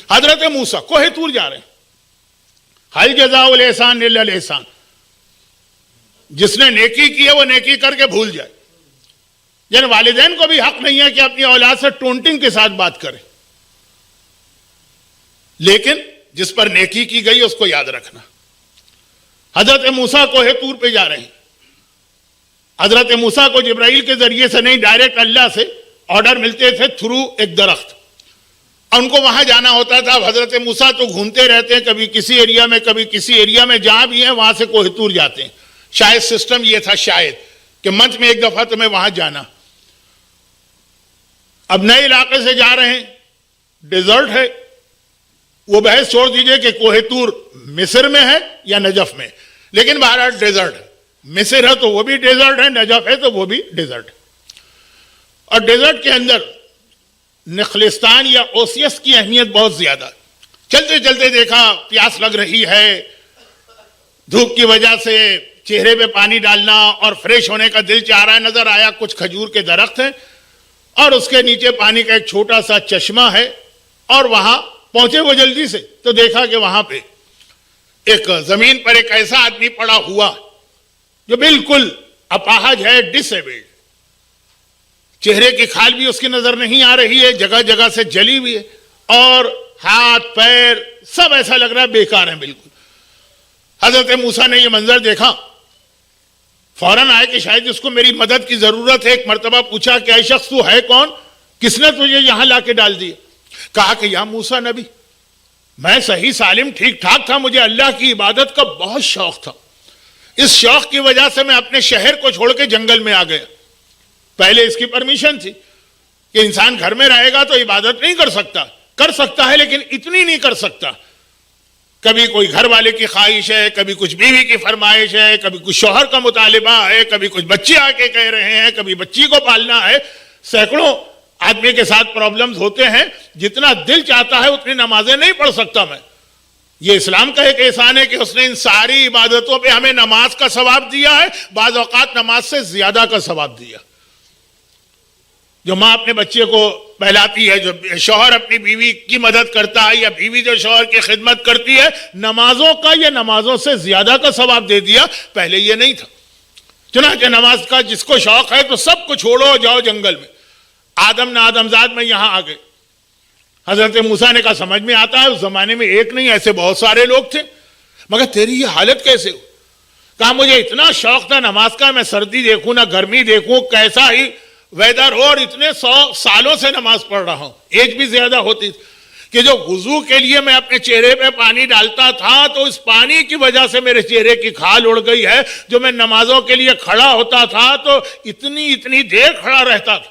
حضرت موسیٰ کوہ طور جا رہے ہیں. حل جزاء الاحسان الا الاحسان. جس نے نیکی کی ہے وہ نیکی کر کے بھول جائے. یعنی والدین کو بھی حق نہیں ہے کہ اپنی اولاد سے ٹونٹنگ کے ساتھ بات کرے، لیکن جس پر نیکی کی گئی اس کو یاد رکھنا. حضرت موسیٰ کوہ طور پہ جا رہے ہیں. حضرت موسیٰ کو جبرائیل کے ذریعے سے نہیں، ڈائریکٹ اللہ سے آرڈر ملتے تھے تھرو ایک درخت، اور ان کو وہاں جانا ہوتا تھا. حضرت موسیٰ تو گھومتے رہتے ہیں، کبھی کسی ایریا میں کبھی کسی ایریا میں، جہاں بھی ہیں وہاں سے کوہ طور جاتے ہیں. شاید سسٹم یہ تھا شاید کہ منتھ میں ایک دفعہ تمہیں وہاں جانا. اب نئے علاقے سے جا رہے ہیں، ڈیزرٹ ہے. وہ بحث چھوڑ دیجئے کہ کوہ طور مصر میں ہے یا نجف میں، لیکن بہرحال ڈیزرٹ ہے. مصر ہے تو وہ بھی ڈیزرٹ ہے، نجف ہے تو وہ بھی ڈیزرٹ ہے. اور ڈیزرٹ کے اندر نخلستان یا اوسیس کی اہمیت بہت زیادہ. چلتے چلتے دیکھا پیاس لگ رہی ہے، دھوپ کی وجہ سے چہرے پہ پانی ڈالنا اور فریش ہونے کا دل چاہ رہا ہے. نظر آیا کچھ کھجور کے درخت ہیں اور اس کے نیچے پانی کا ایک چھوٹا سا چشمہ ہے، اور وہاں پہنچے وہ جلدی سے تو دیکھا کہ وہاں پہ ایک زمین پر ایک ایسا آدمی پڑا ہوا جو بالکل اپاہج ہے، ڈس ایبلڈ. چہرے کی کھال بھی اس کی نظر نہیں آ رہی ہے، جگہ جگہ سے جلی ہوئی ہے، اور ہاتھ پیر سب ایسا لگ رہا ہے بیکار ہیں بالکل. حضرت موسیٰ نے یہ منظر دیکھا، فوراً آئے کہ شاید اس کو میری مدد کی ضرورت ہے. ایک مرتبہ پوچھا کہ اے شخص تو ہے کون، کس نے تجھے یہاں لا کے ڈال دیا؟ کہا کہ یا موسیٰ نبی، میں صحیح سالم ٹھیک ٹھاک تھا، مجھے اللہ کی عبادت کا بہت شوق تھا. اس شوق کی وجہ سے میں اپنے شہر کو چھوڑ کے جنگل میں آ گیا. پہلے اس کی پرمیشن تھی کہ انسان گھر میں رہے گا تو عبادت نہیں کر سکتا ہے لیکن اتنی نہیں کر سکتا. کبھی کوئی گھر والے کی خواہش ہے، کبھی کچھ بیوی کی فرمائش ہے، کبھی کچھ شوہر کا مطالبہ ہے، کبھی کچھ بچے آ کے کہہ رہے ہیں، کبھی بچی کو پالنا ہے. سینکڑوں آدمی کے ساتھ پرابلمز ہوتے ہیں. جتنا دل چاہتا ہے اتنی نمازیں نہیں پڑھ سکتا میں. یہ اسلام کا ایک احسان ہے کہ اس نے ان ساری عبادتوں پہ ہمیں نماز کا ثواب دیا ہے، بعض اوقات نماز سے زیادہ کا ثواب دیا. جو ماں اپنے بچے کو پہلاتی ہے، جو شوہر اپنی بیوی کی مدد کرتا ہے، یا بیوی جو شوہر کی خدمت کرتی ہے، نمازوں کا یا نمازوں سے زیادہ کا ثواب دے دیا. پہلے یہ نہیں تھا. چنانچہ نماز کا جس کو شوق ہے تو سب کو چھوڑو، جاؤ جنگل میں. آدم نہ آدمزاد میں یہاں آ گئے. حضرت موسیٰ نے کہا سمجھ میں آتا ہے، اس زمانے میں ایک نہیں ایسے بہت سارے لوگ تھے، مگر تیری یہ حالت کیسے ہو؟ کہا مجھے اتنا شوق تھا نماز کا، میں سردی دیکھوں نہ گرمی دیکھوں، کیسا ہی ویدر ہو، اور اتنے 100 سالوں سے نماز پڑھ رہا ہوں، ایج بھی زیادہ ہوتی کہ جو وضو کے لیے میں اپنے چہرے پہ پانی ڈالتا تھا تو اس پانی کی وجہ سے میرے چہرے کی کھال اڑ گئی ہے. جو میں نمازوں کے لیے کھڑا ہوتا تھا تو اتنی دیر کھڑا رہتا تھا.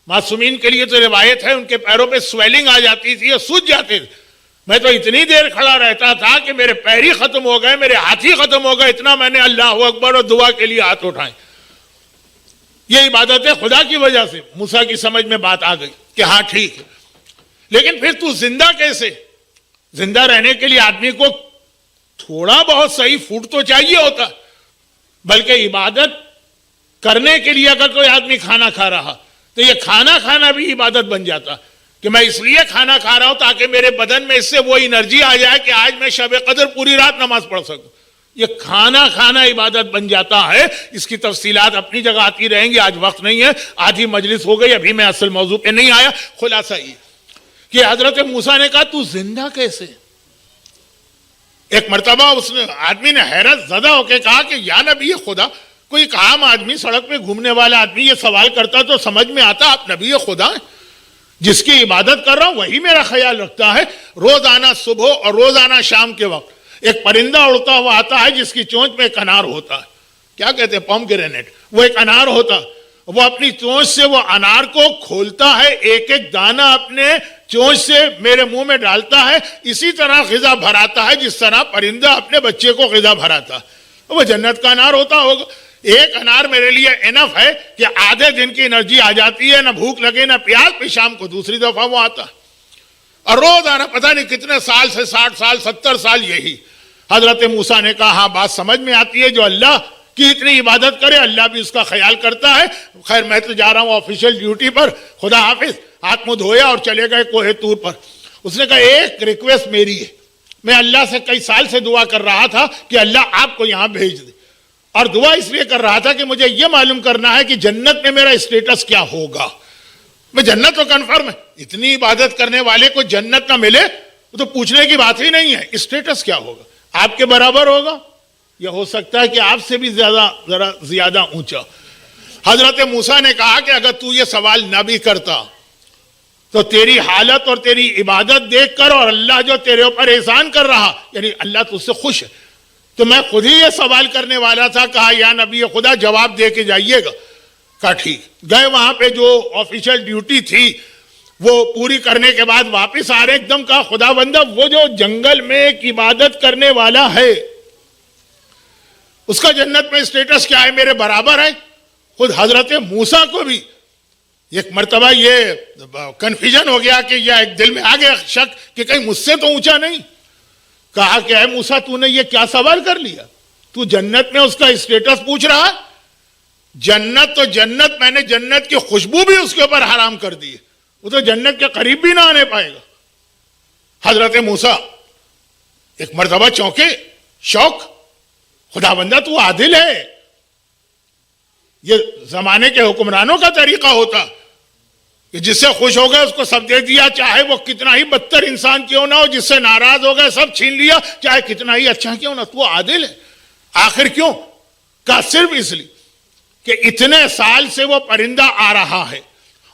معصومین کے لیے تو روایت ہے ان کے پیروں پہ سویلنگ آ جاتی تھی اور سوج جاتے تھے. میں تو اتنی دیر کھڑا رہتا تھا کہ میرے پیر ہی ختم ہو گئے، میرے ہاتھ ہی ختم ہو گئے، اتنا میں نے اللہ اکبر اور دعا کے لیے ہاتھ اٹھائے. یہ عبادت ہے خدا کی وجہ سے. موسیٰ کی سمجھ میں بات آ گئی کہ ہاں ٹھیک ہے، لیکن پھر تو زندہ کیسے؟ زندہ رہنے کے لیے آدمی کو تھوڑا بہت صحیح فوڈ تو چاہیے ہوتا، بلکہ عبادت کرنے کے لیے اگر کوئی آدمی کھانا کھا رہا تو یہ کھانا کھانا بھی عبادت بن جاتا کہ میں اس لیے کھانا کھا رہا ہوں تاکہ میرے بدن میں اس سے وہ انرجی آ جائے کہ آج میں شب قدر پوری رات نماز پڑھ سکوں. یہ کھانا کھانا عبادت بن جاتا ہے. اس کی تفصیلات اپنی جگہ آتی رہیں گی، آج وقت نہیں ہے، آدھی مجلس ہو گئی، ابھی میں اصل موضوع پہ نہیں آیا. خلاصہ یہ کہ حضرت موسیٰ نے کہا تو زندہ کیسے؟ ایک مرتبہ اس نے آدمی نے حیرت زدہ ہو کے کہا کہ یا نبی خدا، کوئی عام آدمی سڑک پہ گھومنے والا آدمی یہ سوال کرتا تو سمجھ میں آتا آپ نبی خدا ہیں. جس کی عبادت کر رہا ہوں وہی میرا خیال رکھتا ہے. روزانہ صبح اور روزانہ شام کے وقت ایک پرندہ اڑتا ہوا آتا ہے جس کی چونچ میں ایک انار ہوتا ہے. کیا کہتے ہیں؟ پومگرینیٹ. وہ ایک انار ہوتا، وہ اپنی چونچ سے وہ انار کو کھولتا ہے، ایک ایک دانہ اپنے چونچ سے میرے منہ میں ڈالتا ہے. اسی طرح غذا بھراتا ہے جس طرح پرندہ اپنے بچے کو غذا بھراتا. وہ جنت کا انار ہوتا ہوگا. ایک انار میرے لیے انف ہے کہ آدھے دن کی انرجی آ جاتی ہے، نہ بھوک لگے نہ پیاس. پھر شام کو دوسری دفعہ وہ آتا اور روزانہ پتہ نہیں کتنے سال سے 60 سال 70 سال یہی. حضرت موسیٰ نے کہا ہاں بات سمجھ میں آتی ہے، جو اللہ کی اتنی عبادت کرے اللہ بھی اس کا خیال کرتا ہے. خیر میں تو جا رہا ہوں آفیشیل ڈیوٹی پر، خدا حافظ. ہاتھ منہ دھویا اور چلے گئے کوہ طور پر. اس نے کہا ایک ریکویسٹ میری ہے, میں اللہ سے کئی سال سے دعا کر رہا تھا کہ اللہ آپ کو یہاں بھیج دے, اور دعا اس لیے کر رہا تھا کہ مجھے یہ معلوم کرنا ہے کہ جنت میں میرا اسٹیٹس کیا ہوگا. میں جنت تو کنفرم ہے, اتنی عبادت کرنے والے کو جنت نہ ملے وہ تو پوچھنے کی بات ہی نہیں ہے, اسٹیٹس کیا ہوگا, آپ کے برابر ہوگا یا ہو سکتا ہے کہ آپ سے بھی ذرا زیادہ اونچا. حضرت موسیٰ نے کہا کہ اگر تو یہ سوال نہ بھی کرتا تو تیری حالت اور تیری عبادت دیکھ کر اور اللہ جو تیرے اوپر احسان کر رہا, یعنی اللہ تجھ سے خوش ہے, تو میں خود ہی یہ سوال کرنے والا تھا. کہا یا نبی خدا جواب دے کے جائیے گا. کہا ٹھیک. گئے وہاں پہ جو آفیشل ڈیوٹی تھی وہ پوری کرنے کے بعد واپس آ رہے, ایک دم کہا خدا بندہ وہ جو جنگل میں ایک عبادت کرنے والا ہے اس کا جنت میں اسٹیٹس کیا ہے, میرے برابر ہے. خود حضرت موسیٰ کو بھی ایک مرتبہ یہ کنفیوژن ہو گیا کہ یہ ایک دل میں آ گیا شک کہ کہیں مجھ سے تو اونچا نہیں. کہا کہ اے موسیٰ تو نے یہ کیا سوال کر لیا, تو جنت میں اس کا اسٹیٹس پوچھ رہا, جنت تو جنت, میں نے جنت کی خوشبو بھی اس کے اوپر حرام کر دی ہے, وہ تو جنت کے قریب بھی نہ آنے پائے گا. حضرت موسیٰ ایک مرتبہ چونکے, شوق, خدا بندہ تو عادل ہے. یہ زمانے کے حکمرانوں کا طریقہ ہوتا کہ جس سے خوش ہو گئے اس کو سب دے دیا, چاہے وہ کتنا ہی بدتر انسان کیوں نہ ہو, جس سے ناراض ہو گئے سب چھین لیا, چاہے کتنا ہی اچھا کیوں نہ. تو عادل ہے. آخر کیوں؟ کہا صرف اس لیے کہ اتنے سال سے وہ پرندہ آ رہا ہے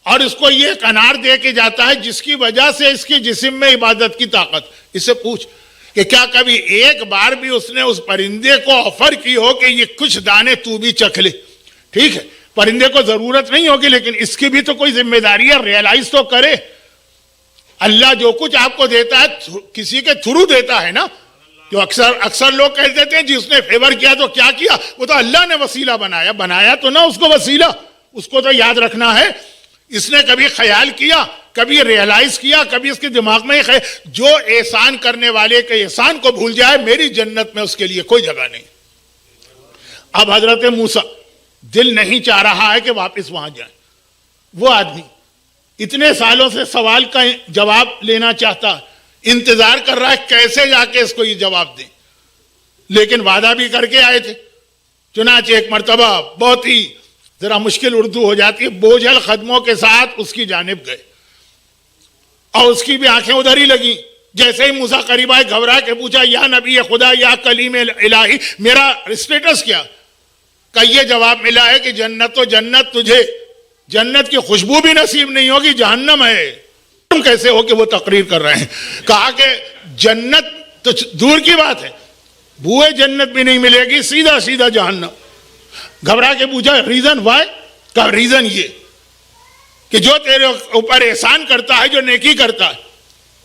اور اس کو یہ ایک انار دے کے جاتا ہے جس کی وجہ سے اس کی جسم میں عبادت کی طاقت. اس سے پوچھ کہ کیا کبھی ایک بار بھی اس نے اس پرندے کو آفر کی ہو کہ یہ کچھ دانے تو بھی چکھ لے. ٹھیک ہے پرندے کو ضرورت نہیں ہوگی لیکن اس کی بھی تو کوئی ذمہ داری ہے, ریئلائز تو کرے. اللہ جو کچھ آپ کو دیتا ہے کسی کے تھرو دیتا ہے نا. جو اکثر لوگ کہہ دیتے ہیں جی اس نے فیور کیا تو کیا کیا, وہ تو اللہ نے وسیلہ بنایا تو نہ اس کو وسیلہ. اس کو تو یاد رکھنا ہے اس نے کبھی خیال کیا, کبھی ریئلائز کیا, کبھی اس کے دماغ میں جو احسان کرنے والے کے احسان کو بھول جائے میری جنت میں اس کے لیے کوئی جگہ نہیں. اب حضرت موسیٰ دل نہیں چاہ رہا ہے کہ واپس وہاں جائیں. وہ آدمی اتنے سالوں سے سوال کا جواب لینا چاہتا, انتظار کر رہا ہے کیسے جا کے اس کو یہ جواب دیں, لیکن وعدہ بھی کر کے آئے تھے. چنانچہ ایک مرتبہ بہت ہی ذرا مشکل اردو ہو جاتی ہے, بوجھل قدموں کے ساتھ اس کی جانب گئے اور اس کی بھی آنکھیں ادھر ہی لگیں. جیسے ہی موسیٰ قریب آئے گھبرا کے پوچھا یا نبی خدا یا کلیم الہی میرا اسٹیٹس کیا. کہ یہ جواب ملا ہے کہ جنت تو جنت, تجھے جنت کی خوشبو بھی نصیب نہیں ہوگی, جہنم ہے. تم کیسے ہو کہ وہ تقریر کر رہے ہیں. کہا کہ جنت تو دور کی بات ہے, بوئے جنت بھی نہیں ملے گی, سیدھا سیدھا جہنم. گھبرا کے پوچھا ریزن وائی. کہا ریزن یہ کہ جو تیرے اوپر احسان کرتا ہے, جو نیکی کرتا ہے,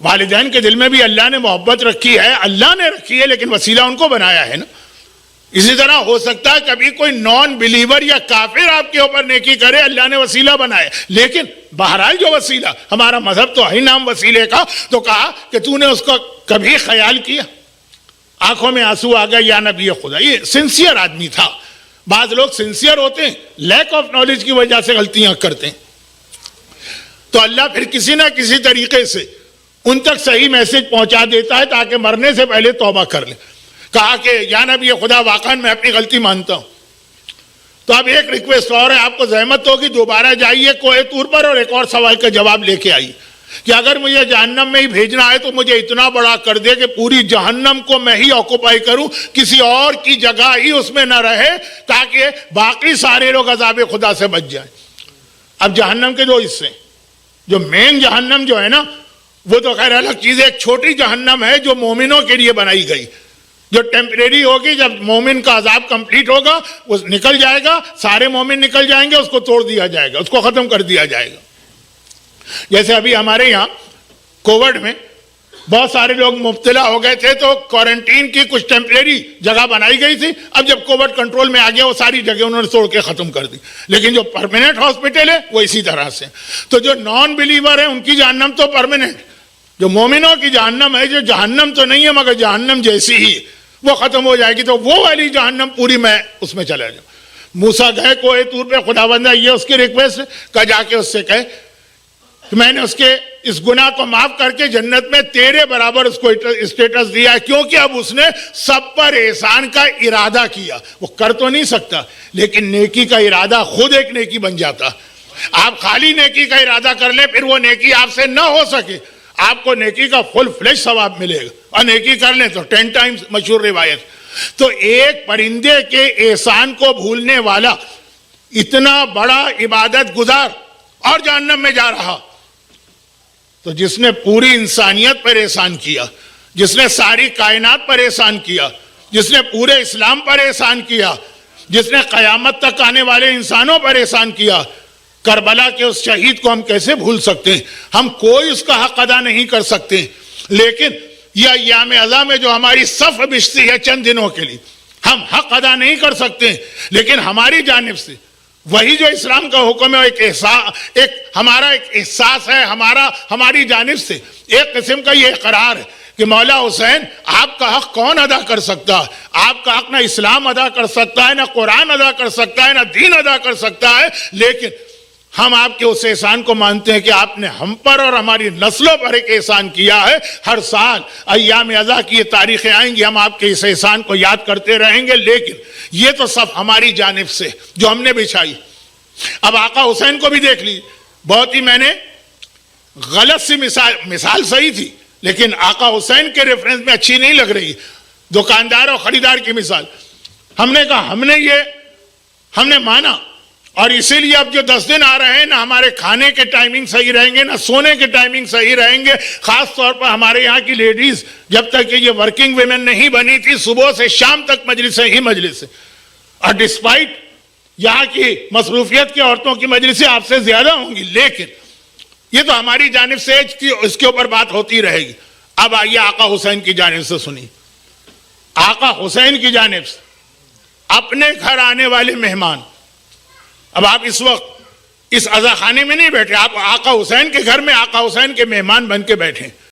والدین کے دل میں بھی اللہ نے محبت رکھی ہے, اللہ نے رکھی ہے, لیکن وسیلہ ان کو بنایا ہے نا. اسی طرح ہو سکتا ہے کبھی کوئی نان بلیور یا کافر آپ کے اوپر نیکی کرے, اللہ نے وسیلہ بنایا, لیکن بہرحال جو وسیلہ, ہمارا مذہب تو ہے نام وسیلے کا. تو کہا کہ تو نے اس کو کبھی خیال کیا. آنکھوں میں آنسو آ گیا, یا نبی خدا. یہ سنسیئر آدمی تھا. بعض لوگ سنسیئر ہوتے ہیں, لیک آف نالج کی وجہ سے غلطیاں کرتے ہیں, تو اللہ پھر کسی نہ کسی طریقے سے ان تک صحیح میسج پہنچا دیتا ہے تاکہ مرنے سے پہلے توبہ کر لیں. کہا کہ یا نبی خدا واقعا میں اپنی غلطی مانتا ہوں. تو اب ایک ریکویسٹ اور ہے, آپ کو زحمت ہوگی دوبارہ جائیے کوہ طور پر اور ایک اور سوال کا جواب لے کے آئیے کہ اگر مجھے جہنم میں ہی بھیجنا ہے تو مجھے اتنا بڑا کر دے کہ پوری جہنم کو میں ہی آکوپائی کروں, کسی اور کی جگہ ہی اس میں نہ رہے, تاکہ باقی سارے لوگ عذاب خدا سے بچ جائیں. اب جہنم کے دو حصے, جو مین جہنم جو ہے نا وہ تو خیر الگ چیز ہے. ایک چھوٹی جہنم ہے جو مومنوں کے لیے بنائی گئی, جو ٹیمپریری ہوگی. جب مومن کا عذاب کمپلیٹ ہوگا وہ نکل جائے گا, سارے مومن نکل جائیں گے, اس کو توڑ دیا جائے گا, اس کو ختم کر دیا جائے گا. جیسے ابھی ہمارے یہاں کووڈ میں بہت سارے لوگ مبتلا ہو گئے تھے تو کوارنٹین کی کچھ ٹیمپریری جگہ بنائی گئی تھی. اب جب کووڈ کنٹرول میں آ گیا وہ ساری جگہ انہوں نے توڑ کے ختم کر دی, لیکن جو پرماننٹ ہاسپٹل ہے وہ اسی طرح سے. تو جو نان بلیور ہیں ان کی جہنم تو پرماننٹ, جو مومنوں کی جہنم ہے, جو جہنم تو نہیں ہے مگر جہنم جیسی ہی, وہ ختم ہو جائے گی. تو وہ والی جہنم پوری میں اس میں چلا جاؤں. موسیٰ گئے کوہ طور پہ, خدا بندہ یہ اس کی ریکویسٹ کا جا کے اس سے کہے کہ میں نے اس کے اس گناہ کو معاف کر کے جنت میں تیرے برابر اس کو اسٹیٹس دیا ہے، کیونکہ اب اس نے سب پر احسان کا ارادہ کیا. وہ کر تو نہیں سکتا لیکن نیکی کا ارادہ خود ایک نیکی بن جاتا. آپ خالی نیکی کا ارادہ کر لیں پھر وہ نیکی آپ سے نہ ہو سکے، آپ کو نیکی کا فل فلیش ثواب ملے گا، اور نیکی کر لیں تو 10 ٹائمز مشہور روایت. تو ایک پرندے کے احسان کو بھولنے والا اتنا بڑا عبادت گزار اور جہنم میں جا رہا. تو جس نے پوری انسانیت پر احسان کیا، جس نے ساری کائنات پر احسان کیا، جس نے پورے اسلام پر احسان کیا، جس نے قیامت تک آنے والے انسانوں پر احسان کیا، کربلا کے اس شہید کو ہم کیسے بھول سکتے ہیں؟ ہم کوئی اس کا حق ادا نہیں کر سکتے. لیکن یہ ایام عزا میں جو ہماری صف بچتی ہے چند دنوں کے لیے، ہم حق ادا نہیں کر سکتے، لیکن ہماری جانب سے وہی جو اسلام کا حکم ہے، ہمارا ایک احساس ہے، ہماری جانب سے ایک قسم کا یہ اقرار ہے کہ مولا حسین آپ کا حق کون ادا کر سکتا ہے؟ آپ کا حق نہ اسلام ادا کر سکتا ہے، نہ قرآن ادا کر سکتا ہے، نہ دین ادا کر سکتا ہے. لیکن ہم آپ کے اس احسان کو مانتے ہیں کہ آپ نے ہم پر اور ہماری نسلوں پر ایک احسان کیا ہے. ہر سال ایام عزا کی یہ تاریخیں آئیں گی، ہم آپ کے اس احسان کو یاد کرتے رہیں گے. لیکن یہ تو سب ہماری جانب سے جو ہم نے بچھائی. اب آقا حسین کو بھی دیکھ لی. بہت ہی میں نے غلط سی مثال صحیح تھی لیکن آقا حسین کے ریفرنس میں اچھی نہیں لگ رہی. دکاندار اور خریدار کی مثال. ہم نے کہا ہم نے مانا، اور اسی لیے اب جو 10 دن آ رہے ہیں نہ ہمارے کھانے کے ٹائمنگ صحیح رہیں گے، نہ سونے کے ٹائمنگ صحیح رہیں گے. خاص طور پر ہمارے یہاں کی لیڈیز جب تک کہ یہ ورکنگ ویمن نہیں بنی تھی، صبح سے شام تک مجلسیں ہی مجلسیں، اور ڈسپائٹ یہاں کی مصروفیت کی عورتوں کی مجلسیں آپ سے زیادہ ہوں گی. لیکن یہ تو ہماری جانب سے اس کے اوپر بات ہوتی رہے گی. اب آئیے آقا حسین کی جانب سے سنی. آقا حسین کی جانب سے اپنے گھر آنے والے مہمان. اب آپ اس وقت اس عزا خانے میں نہیں بیٹھے، آپ آقا حسین کے گھر میں آقا حسین کے مہمان بن کے بیٹھے.